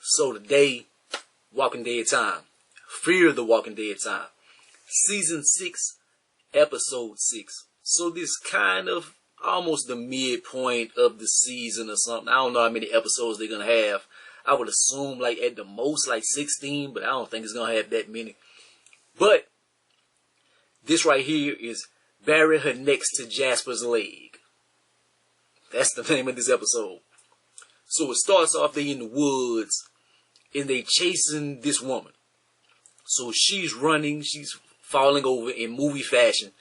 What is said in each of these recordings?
So today, Walking Dead time. Fear the Walking Dead time. Season 6, Episode 6. So this kind of almost the midpoint of the season or something. I don't know how many episodes they're going to have. I would assume like at the most like 16, but I don't think it's going to have that many. But this right here is bury her next to Jasper's leg. That's the name of this episode. So it starts off, they in the woods and they chasing this woman. So she's running, she's falling over in movie fashion.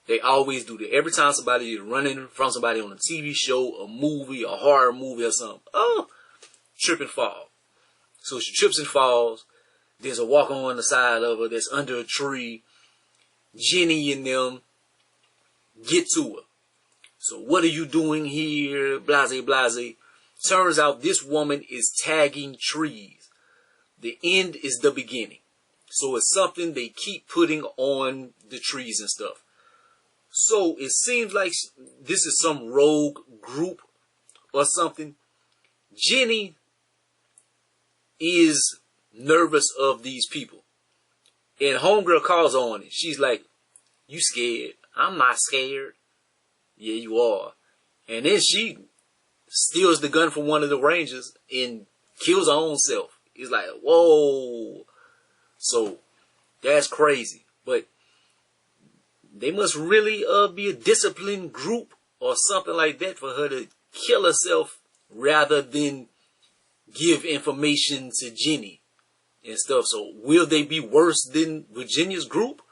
They always do that. Every time somebody is running from somebody on a TV show, a movie, a horror movie or something. Oh, trip and fall. So she trips and falls. There's a walker on the side of her that's under a tree. Jenny and them get to her. So what are you doing here? Blase, blase. Turns out this woman is tagging trees. The end is the beginning. So it's something they keep putting on the trees and stuff. So it seems like this is some rogue group or something. Jenny is nervous of these people. And homegirl calls on it. She's like, "You scared?" "I'm not scared." "Yeah, you are." And then she steals the gun from one of the rangers and kills her own self. It's like, whoa. So that's crazy. But they must really be a disciplined group or something like that for her to kill herself rather than give information to Jenny and stuff. So will they be worse than Virginia's group?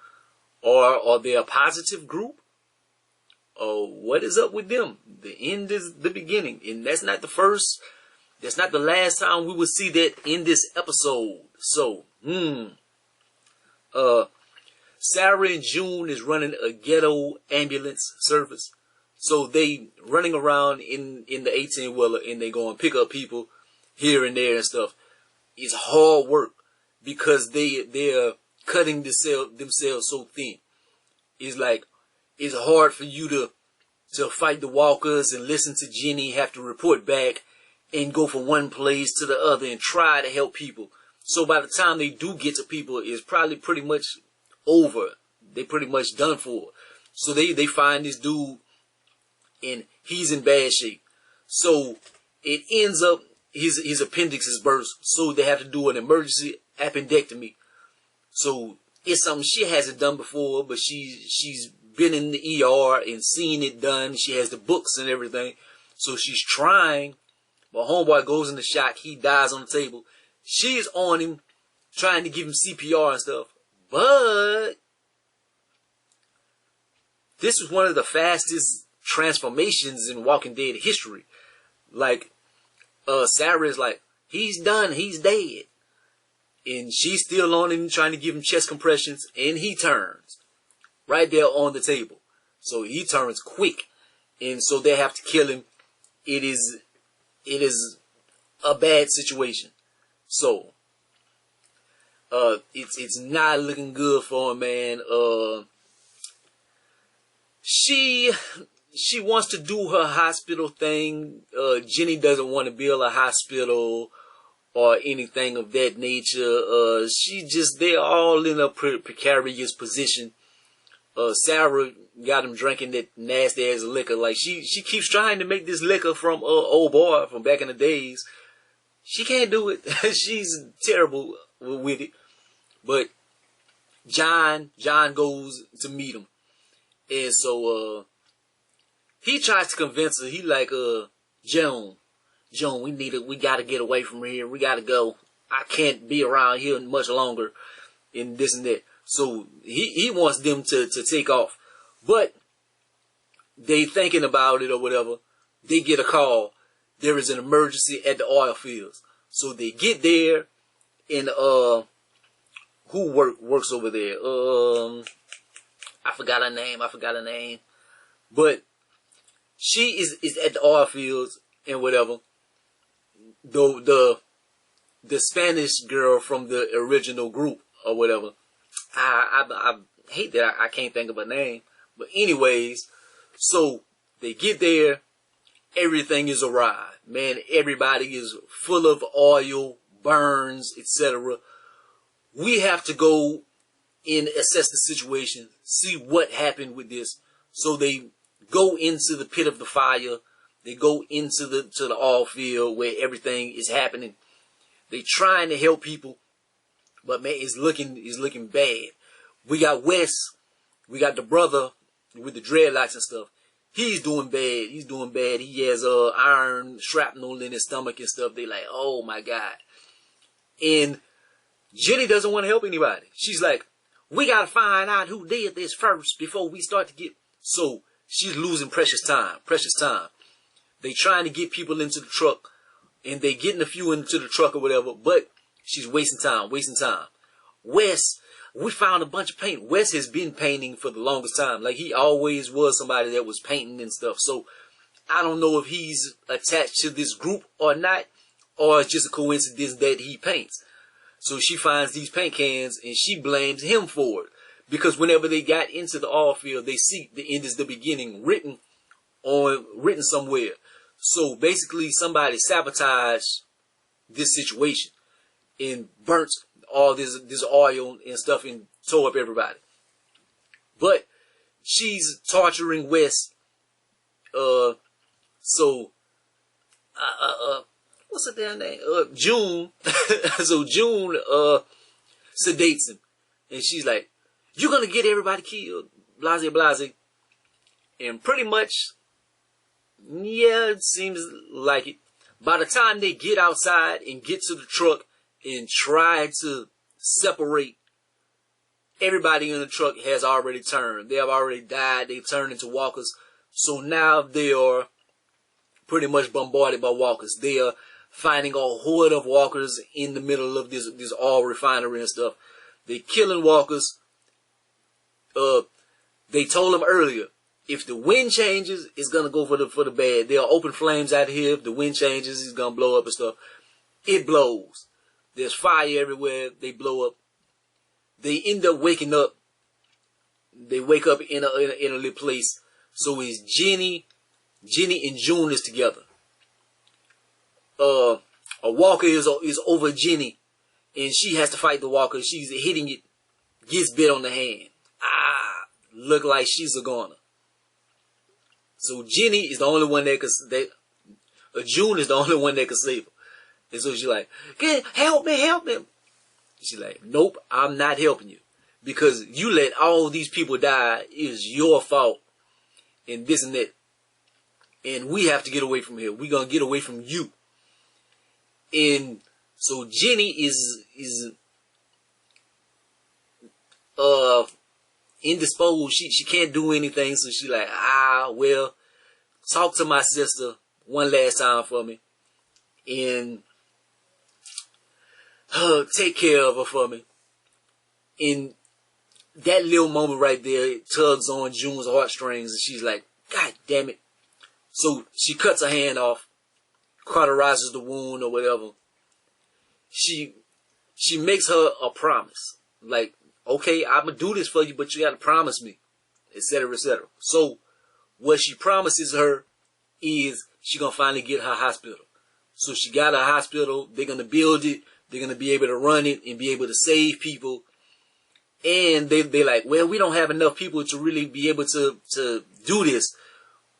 Or are they a positive group? Oh, what is up with them? The end is the beginning. And that's not the first, that's not the last time we will see that in this episode. So, Sarah and June is running a ghetto ambulance service. So they running around in the 18-wheeler and they go and pick up people here and there and stuff. It's hard work because they're cutting themselves so thin. It's like, it's hard for you to fight the walkers and listen to Jenny, have to report back and go from one place to the other and try to help people. So by the time they do get to people, it's probably pretty much over. They pretty much done for. So they find this dude and he's in bad shape. So it ends up his appendix is burst. So they have to do an emergency appendectomy. So it's something she hasn't done before, but she's been in the ER and seen it done. She has the books and everything. So she's trying. But homeboy goes into shock. He dies on the table. She's on him, trying to give him CPR and stuff. But this is one of the fastest transformations in Walking Dead history. Like, Sarah is like, he's done, he's dead. And she's still on him, trying to give him chest compressions, and he turns right there on the table. So he turns quick, and so they have to kill him. It is a bad situation. So it's not looking good for him, man. She wants to do her hospital thing. Jenny doesn't want to build a hospital or anything of that nature. They're all in a precarious position. Sarah got him drinking that nasty ass liquor. Like she keeps trying to make this liquor from old boy from back in the days. She can't do it. She's terrible with it. But John goes to meet him. And so he tries to convince her. He like, Joan, we gotta get away from here. We gotta go. I can't be around here much longer. And this and that. So he wants them to take off. But they thinking about it or whatever. They get a call. There is an emergency at the oil fields. So they get there and who works over there? I forgot her name. But she is at the oil fields and whatever. The Spanish girl from the original group or whatever. I hate that I can't think of her name. But anyways, so they get there. Everything is awry. Man, everybody is full of oil, burns, etc. We have to go and assess the situation, see what happened with this. So they go into the pit of the fire. They go into the oil field where everything is happening. They trying to help people, but man, it's looking bad. We got Wes, we got the brother with the dreadlocks and stuff. He's doing bad. He's doing bad. He has iron shrapnel in his stomach and stuff. They like, oh my God. And Jenny doesn't want to help anybody. She's like, we got to find out who did this first before we start to get... So she's losing precious time. Precious time. They trying to get people into the truck, and they getting a few into the truck or whatever, but she's wasting time, wasting time. Wes, we found a bunch of paint. Wes has been painting for the longest time. Like, he always was somebody that was painting and stuff. So I don't know if he's attached to this group or not, or it's just a coincidence that he paints. So she finds these paint cans and she blames him for it. Because whenever they got into the oil field, they see the end is the beginning written somewhere. So basically somebody sabotaged this situation and burnt all this oil and stuff and tore up everybody. But she's torturing Wes. What's her damn name? June. So June sedates him. And she's like, you're going to get everybody killed. Blase, blase. And pretty much, yeah, it seems like it. By the time they get outside and get to the truck and try to separate, everybody in the truck has already turned. They have already died. They've turned into walkers. So now they are pretty much bombarded by walkers. They are finding a horde of walkers in the middle of this oil refinery and stuff. They're killing walkers. They told them earlier, if the wind changes, it's gonna go for the bad. There are open flames out here. If the wind changes, it's gonna blow up and stuff. It blows. There's fire everywhere. They blow up. They end up waking up. They wake up in a little place. So it's Jenny and June is together. A walker is over Jenny, and she has to fight the walker. She's hitting it, gets bit on the hand. Look like she's a goner. So Jenny is the only one that June is the only one that can save her. And so she's like, help me, help me. She's like, nope, I'm not helping you. Because you let all these people die. It's your fault. And this and that. And we have to get away from here. We're going to get away from you. And so Jenny is indisposed. She can't do anything. So she's like, well, talk to my sister one last time for me. And take care of her for me. And that little moment right there, it tugs on June's heartstrings. And she's like, God damn it. So she cuts her hand off, cauterizes the wound or whatever. She makes her a promise. Like, okay, I'm going to do this for you, but you got to promise me, etc., etc. So what she promises her is she going to finally get her hospital. So she got her hospital. They're going to build it. They're going to be able to run it and be able to save people. And they're like, well, we don't have enough people to really be able to do this.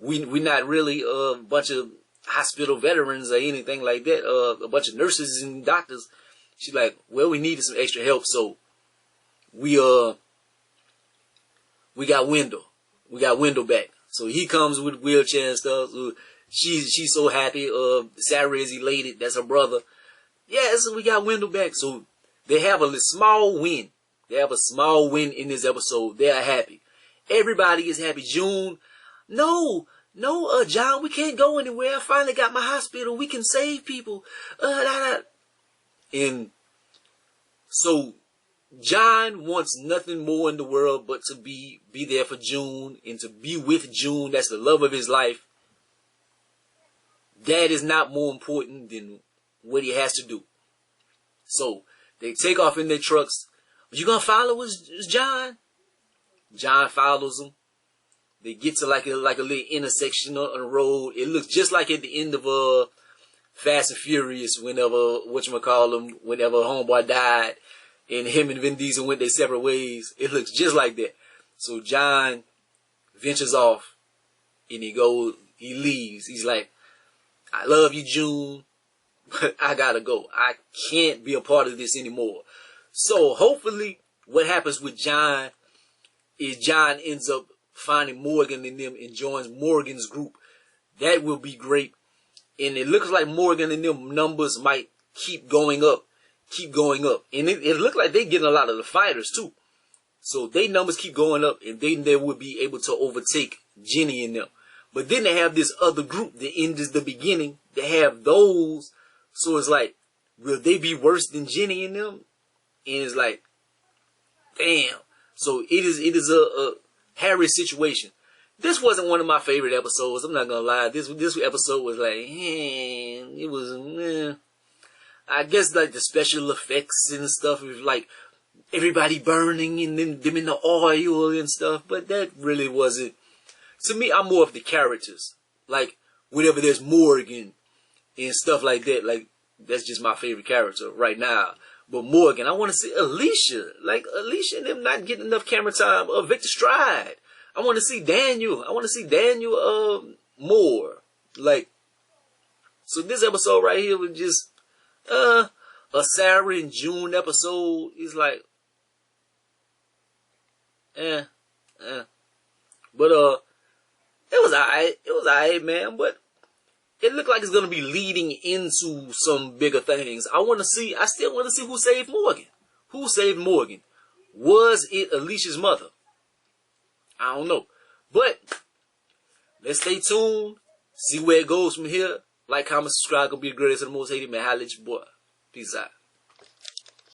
We're not really a bunch of hospital veterans or anything like that. A bunch of nurses and doctors. She's like, well, we needed some extra help. So we got Wendell. We got Wendell back. So he comes with a wheelchair and stuff. So she's so happy. Sarah is elated. That's her brother. Yeah, so we got Wendell back. So they have a small win. They have a small win in this episode. They are happy. Everybody is happy. June, no, John, we can't go anywhere. I finally got my hospital. We can save people. And so John wants nothing more in the world but to be there for June and to be with June. That's the love of his life. That is not more important than what he has to do. So they take off in their trucks. You gonna follow us, John? John follows them. They get to like a little intersection on the road. It looks just like at the end of Fast and Furious whenever, whenever Homeboy died and him and Vin Diesel went their separate ways. It looks just like that. So John ventures off and he leaves. He's like, I love you, June, but I gotta go. I can't be a part of this anymore. So hopefully what happens with John is John ends up finding Morgan and them and joins Morgan's group. That will be great. And it looks like Morgan and them numbers might keep going up. And it looks like they're getting a lot of the fighters too. So their numbers keep going up, and then they would be able to overtake Jenny and them. But then they have this other group that ends the beginning. They have those. So it's like, will they be worse than Jenny and them? And it's like, damn. So it is a hairy situation. This wasn't one of my favorite episodes. I'm not gonna lie. This episode was like, it was, I guess like the special effects and stuff, like everybody burning and then them in the oil and stuff. But that really wasn't. To me, I'm more of the characters. Like whenever there's Morgan and stuff like that, like that's just my favorite character right now. But Morgan, I want to see Alicia. Like Alicia and them not getting enough camera time. Victor Stride. I want to see Daniel. I want to see Daniel more. Like, so this episode right here was just a Sarah and June episode. It's like, but it was alright. It was alright, man. But it looked like it's gonna be leading into some bigger things. I still want to see who saved Morgan. Who saved Morgan? Was it Alicia's mother? I don't know. But let's stay tuned. See where it goes from here. Like, comment, subscribe. Gonna be the greatest and the most hated man. Holla at your boy. Peace out.